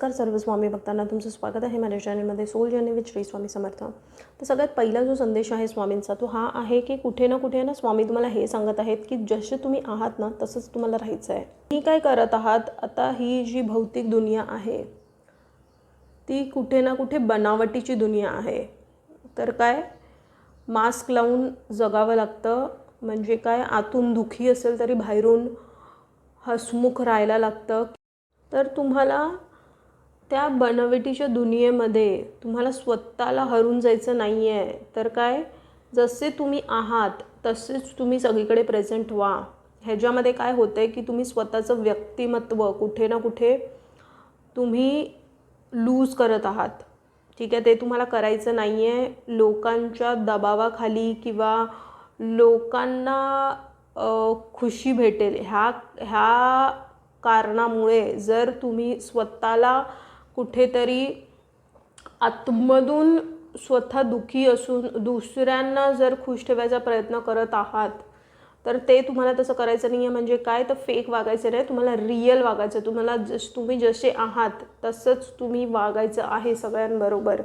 नमस्कार सर्व स्वामी भक्तांना, तुमचं स्वागत आहे माझ्या चॅनलमध्ये soul journey with Shri Swami Samarth. तर सगळ्यात पहिला जो संदेश आहे स्वामींचा तो हा आहे की कुठे ना स्वामी तुम्हाला हे सांगत आहेत की जसे तुम्ही आहात ना तसंच तुम्हाला राहायचं आहे। तुम्ही काय करत आहात आता, ही जी भौतिक दुनिया आहे ती कुठे ना कुठे बनावटीची दुनिया आहे। तर काय मास्क लावून जगावं लागतं, म्हणजे काय आतून दुखी असेल तरी बाहेरून हसमुख राहायला लागतं। तर तुम्हाला त्या बनवटीच्या दुनियेमध्ये तुम्हाला स्वतःला हरवून जायचं नाही आहे। तर काय जसे तुम्ही आहात तसेच तुम्ही सगळीकडे प्रेझेंट व्हा। ह्याच्यामध्ये काय होतं आहे की तुम्ही स्वतःचं व्यक्तिमत्व कुठे ना कुठे तुम्ही लूज करत आहात, ठीक आहे। ते तुम्हाला करायचं नाही आहे। लोकांच्या दबावाखाली किंवा लोकांना खुशी भेटेल ह्या कारणामुळे जर तुम्ही स्वतःला कुठेतरी आतमधून स्वतः दुखी असून दुसऱ्यांना जर खुश ठेवायचा प्रयत्न करत आहात तर ते तुम्हाला तसं करायचं नाही आहे। म्हणजे काय तर फेक वागायचं नाही, तुम्हाला रिअल वागायचं। तुम्हाला तुम्ही जसे आहात तसंच तुम्ही वागायचं आहे सगळ्यांबरोबर।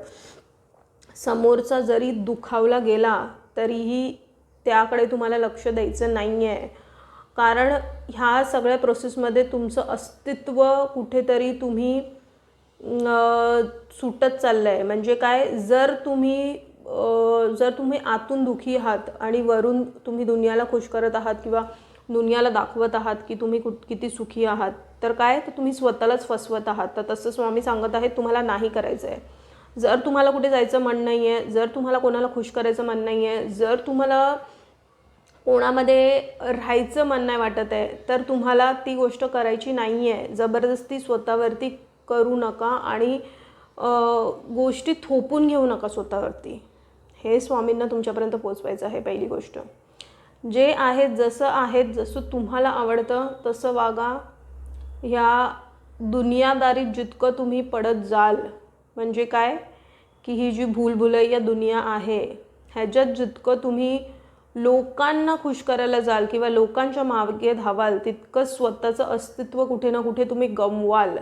समोरचा जरी दुखावला गेला तरीही त्याकडे तुम्हाला लक्ष द्यायचं नाही आहे, कारण ह्या सगळ्या प्रोसेसमध्ये तुमचं अस्तित्व कुठेतरी तुम्ही सुटत चाललं आहे। म्हणजे काय जर तुम्ही आतून दुखी आहात आणि वरून तुम्ही दुनियाला खुश करत आहात किंवा दुनियाला दाखवत आहात की तुम्ही किती सुखी आहात, तर काय तर तुम्ही स्वतःलाच फसवत आहात। तर तसं स्वामी सांगत आहेत तुम्हाला नाही करायचं आहे। जर तुम्हाला कुठे जायचं मन नाही आहे, जर तुम्हाला कोणाला खुश करायचं मन नाही आहे, जर तुम्हाला कोणामध्ये राहायचं मन नाही वाटत आहे, तर तुम्हाला ती गोष्ट करायची नाही आहे। जबरदस्ती स्वतःवरती करू नका आणि गोष्टी थोपून घेऊ नका स्वतःवरती। हे स्वामींना तुमच्यापर्यंत पोचवायचं आहे। पहिली गोष्ट जे आहेत जसं आहेत, जसं तुम्हाला आवडतं तसं वागा। ह्या दुनियादारीत जितकं तुम्ही पडत जाल, म्हणजे काय की ही जी भूलभुलैया दुनिया आहे ह्याच्यात जितकं तुम्ही लोकांना खुश करायला जाल किंवा लोकांच्या मागे धावाल तितकं स्वतःचं अस्तित्व कुठे ना कुठे तुम्ही गमवाल।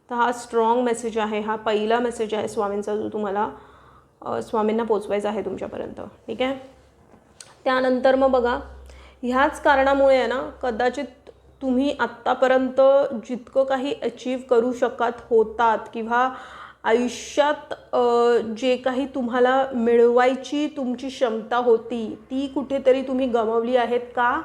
तर हा स्ट्रॉंग मेसेज आहे, हा पहिला मेसेज आहे स्वामींचा जो तुम्हाला स्वामींना पोचवायचा आहे तुमच्यापर्यंत, ठीक आहे। त्यानंतर मग बघा, ह्याच कारणामुळे आहे ना कदाचित तुम्ही आत्तापर्यंत जितकं काही अचीव करू शकत होतात किंवा आयुष्यात जे काही तुम्हाला मिळवायची तुमची क्षमता होती ती कुठेतरी तुम्ही गमावली आहेत का?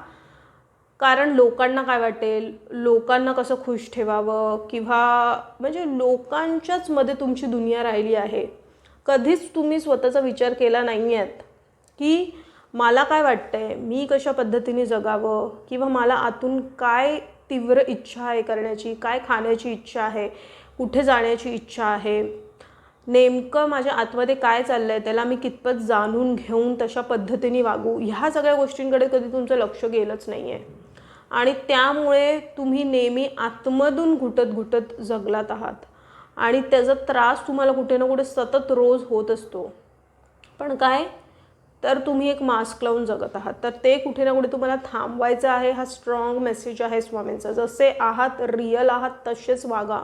कारण लोकांना काय वाटेल, लोकांना कसं खुश ठेवावं, किंवा म्हणजे लोकांच्याच मध्ये तुमची दुनिया राहिली आहे। कधीच तुम्ही स्वतःचा विचार केला नाही आहेत की मला काय वाटतंय, मी कशा पद्धतीने जगावं, किंवा मला आतून काय तीव्र इच्छा आहे करण्याची, काय खाण्याची इच्छा आहे, कुठे जाण्याची इच्छा आहे, नेमकं माझ्या आतमध्ये काय चाललं आहे, त्याला मी कितपत जाणून घेऊन तशा पद्धतीने वागू, ह्या सगळ्या गोष्टींकडे कधी तुमचं लक्ष गेलंच नाही आहे। आणि त्यामुळे तुम्ही नेहमी आतमधून घुटत जगलात आहात आणि त्याचा त्रास तुम्हाला कुठे ना कुठे सतत रोज होत असतो। पण काय तर तुम्ही एक मास्क लावून जगत आहात, तर ते कुठे ना कुठे तुम्हाला थांबवायचं आहे। हा स्ट्रॉंग मेसेज आहे स्वामींचा। जसे आहात, रिअल आहात तसेच वागा,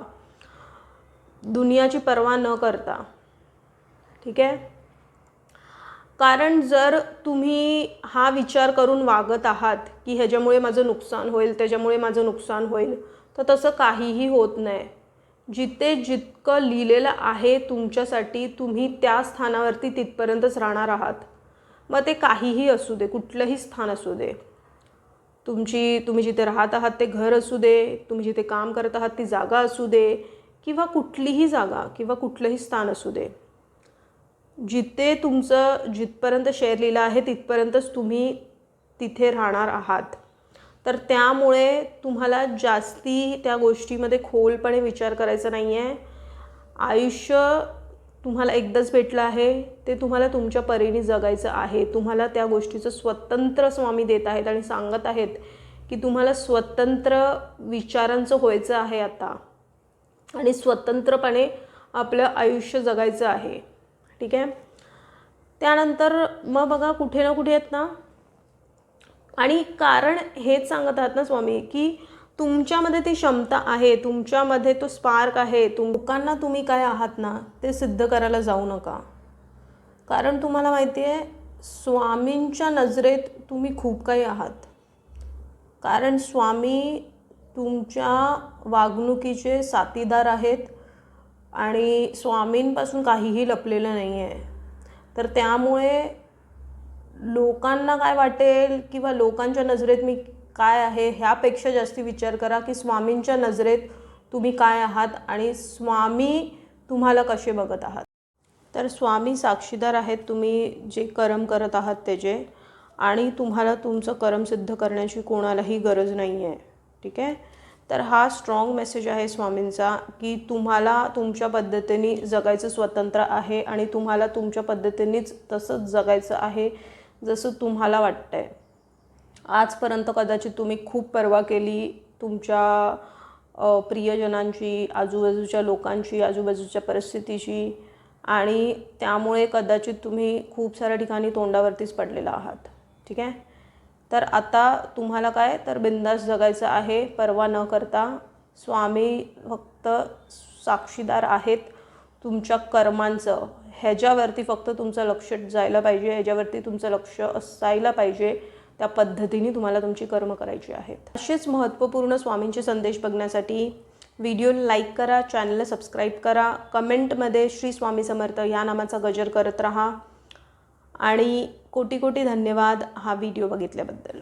दुनियाची पर्वा न करता, ठीक आहे। कारण जर तुम्ही हा विचार करून वागत आहात की ह्याच्यामुळे माझं नुकसान होईल, त्याच्यामुळे माझं नुकसान होईल, तर तसं काहीही होत नाही। जिथे जितकं लिहिलेलं आहे तुमच्यासाठी तुम्ही त्या स्थानावरती तिथपर्यंतच राहणार आहात। मग ते काहीही असू दे, कुठलंही स्थान असू दे, तुम्ही जिथे राहत आहात ते घर असू दे, तुम्ही जिथे काम करत आहात ती जागा असू दे, किंवा कुठलीही जागा किंवा कुठलंही स्थान असू दे, जिथे तुमचं जिथपर्यंत शेअर लिहिलं आहे तिथपर्यंतच तुम्ही तिथे राहणार आहात। तर त्यामुळे तुम्हाला जास्ती त्या गोष्टीमध्ये खोलपणे विचार करायचा नाही आहे। आयुष्य तुम्हाला एकदाच भेटलं आहे, ते तुम्हाला तुमच्या परीने जगायचं आहे। तुम्हाला त्या गोष्टीचं स्वतंत्र स्वामी देत आहेत आणि सांगत आहेत की तुम्हाला स्वतंत्र विचारांचं व्हायचं आहे आता आणि स्वतंत्रपणे आपलं आयुष्य जगायचं आहे, ठीक आहे। त्यानंतर मग बघा कुठे ना कुठे आहेत ना, आणि कारण हेच सांगत आहात ना स्वामी की तुमच्यामध्ये ती क्षमता आहे, तुमच्यामध्ये तो स्पार्क आहे. लोकांना तुम्ही काय आहात ना ते सिद्ध करायला जाऊ नका. कारण तुम्हाला माहिती आहे स्वामींच्या नजरेत तुम्ही खूप काही आहात. कारण स्वामी तुमच्या वागणुकीचे साथीदार आहेत आणि स्वामींपासून काहीही लपलेलं नाही आहे. तर त्यामुळे लोकांना काय वाटेल किंवा लोकांच्या नजरेत मी काय आहे ह्यापेक्षा जास्ती विचार करा की स्वामींच्या नजरेत तुम्ही काय आहात आणि स्वामी तुम्हाला कसे बघत आहात. तर स्वामी साक्षीदार आहेत तुम्ही जे कर्म करत आहात त्याचे, आणि तुम्हाला तुमचं कर्म सिद्ध करण्याची कोणालाही गरज नाही आहे. ठीक आहे. तर हा स्ट्रॉंग मेसेज आहे स्वामींचा की तुम्हाला तुमच्या पद्धतीने जगायचं स्वतंत्र आहे आणि तुम्हाला तुमच्या पद्धतीनेच तसंच जगायचं आहे जसं तुम्हाला वाटतं आहे. आजपर्यंत कदाचित तुम्ही खूप पर्वा केली तुमच्या प्रियजनांची, आजूबाजूच्या लोकांची, आजूबाजूच्या परिस्थितीची, आणि त्यामुळे कदाचित तुम्ही खूप साऱ्या ठिकाणी तोंडावरतीच पडलेला आहात. ठीक आहे. तर आता तुम्हाला काय तर बिंदास जगायचं आहे पर्वा न करता. स्वामी फक्त साक्षीदार आहेत तुमच्या कर्मांचं. ह्याच्यावरती फक्त तुमचं लक्ष जायला पाहिजे, ह्याच्यावरती तुमचं लक्ष असायला पाहिजे. त्या पद्धतीने तुम्हाला तुमची कर्म करायची आहेत. असेच महत्त्वपूर्ण स्वामींचे संदेश बघण्यासाठी व्हिडिओला लाईक करा, चॅनलला सबस्क्राईब करा, कमेंटमध्ये श्री स्वामी समर्थ या नामाचा गजर करत राहा, आणि कोटी कोटी धन्यवाद हा व्हिडिओ बघितल्याबद्दल.